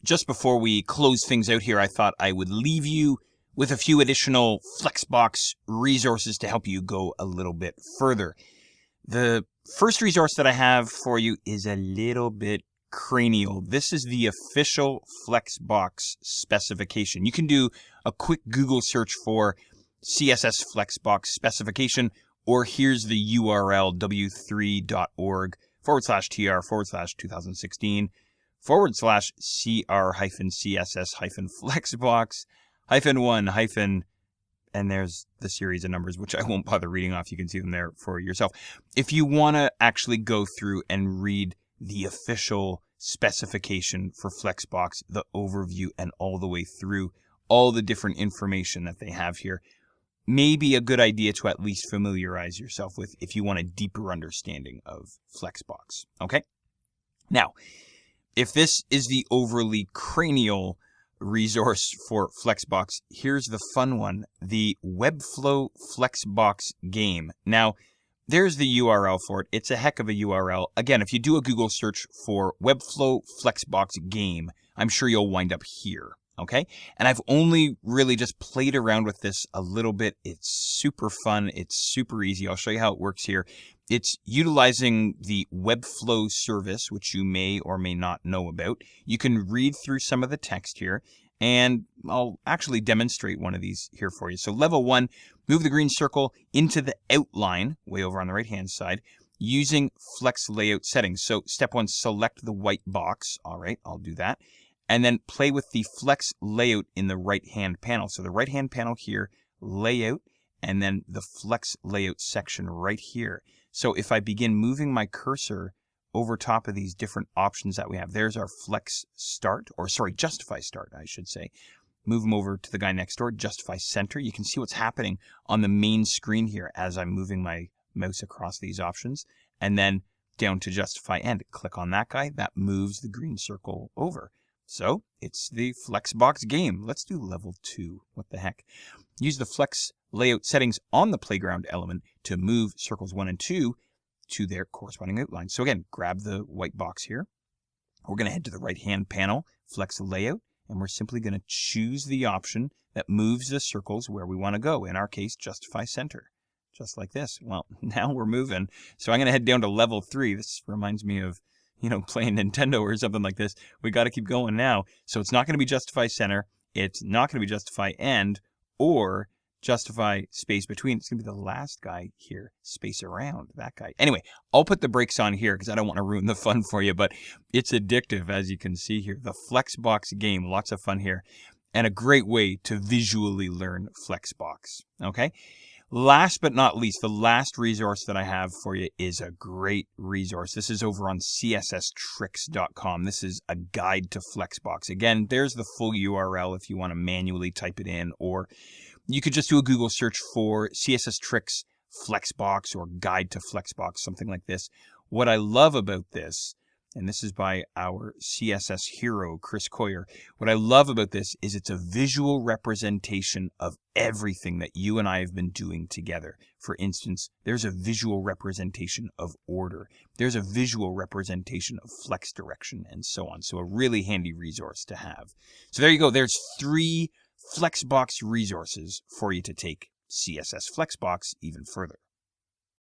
just before we close things out here, I thought I would leave you with a few additional Flexbox resources to help you go a little bit further. The first resource that I have for you is a little bit cranial. This is the official Flexbox specification. You can do a quick Google search for CSS Flexbox specification, or here's the URL w3.org/TR/2016/CR-CSS-Flexbox-1 and there's the series of numbers, which I won't bother reading off. You can see them there for yourself. If you want to actually go through and read the official specification for Flexbox, the overview, and all the way through all the different information that they have here, maybe a good idea to at least familiarize yourself with if you want a deeper understanding of Flexbox. Okay? Now, if this is the overly cranial resource for Flexbox, here's the fun one, the Webflow Flexbox game. Now, there's the URL for it. It's a heck of a URL. Again, if you do a Google search for Webflow Flexbox game, I'm sure you'll wind up here. Okay? And I've only really just played around with this a little bit. It's super fun. It's super easy. I'll show you how it works here. It's utilizing the Webflow service, which you may or may not know about. You can read through some of the text here, and I'll actually demonstrate one of these here for you. So level 1, move the green circle into the outline, way over on the right-hand side, using Flex layout settings. So step 1, select the white box. All right, I'll do that. And then play with the Flex layout in the right-hand panel. So the right-hand panel here, layout, and then the Flex layout section right here. So if I begin moving my cursor over top of these different options that we have, there's our Flex start, or sorry, Justify start, I should say. Move them over to the guy next door, Justify center. You can see what's happening on the main screen here as I'm moving my mouse across these options. And then down to Justify end. Click on that guy. That moves the green circle over. So it's the Flexbox game. Let's do level 2. What the heck? Use the Flex layout settings on the playground element to move circles 1 and 2 to their corresponding outlines. So again, grab the white box here. We're going to head to the right-hand panel, Flex layout, and we're simply going to choose the option that moves the circles where we want to go. In our case, Justify center. Just like this. Well, now we're moving. So I'm going to head down to level 3. This reminds me of, playing Nintendo or something like this. We got to keep going now. So it's not going to be Justify center. It's not going to be Justify end or Justify space between. It's going to be the last guy here, space around, that guy. Anyway, I'll put the brakes on here because I don't want to ruin the fun for you, but it's addictive, as you can see here. The Flexbox game, lots of fun here, and a great way to visually learn Flexbox. Okay? Last but not least, the last resource that I have for you is a great resource. This is over on csstricks.com. This is a guide to Flexbox. Again, there's the full URL if you want to manually type it in, or you could just do a Google search for CSS Tricks Flexbox or Guide to Flexbox, something like this. What I love about this, and this is by our CSS hero, Chris Coyer, what I love about this is it's a visual representation of everything that you and I have been doing together. For instance, there's a visual representation of order. There's a visual representation of flex direction, and so on. So a really handy resource to have. So there you go. There's 3 Flexbox resources for you to take CSS Flexbox even further.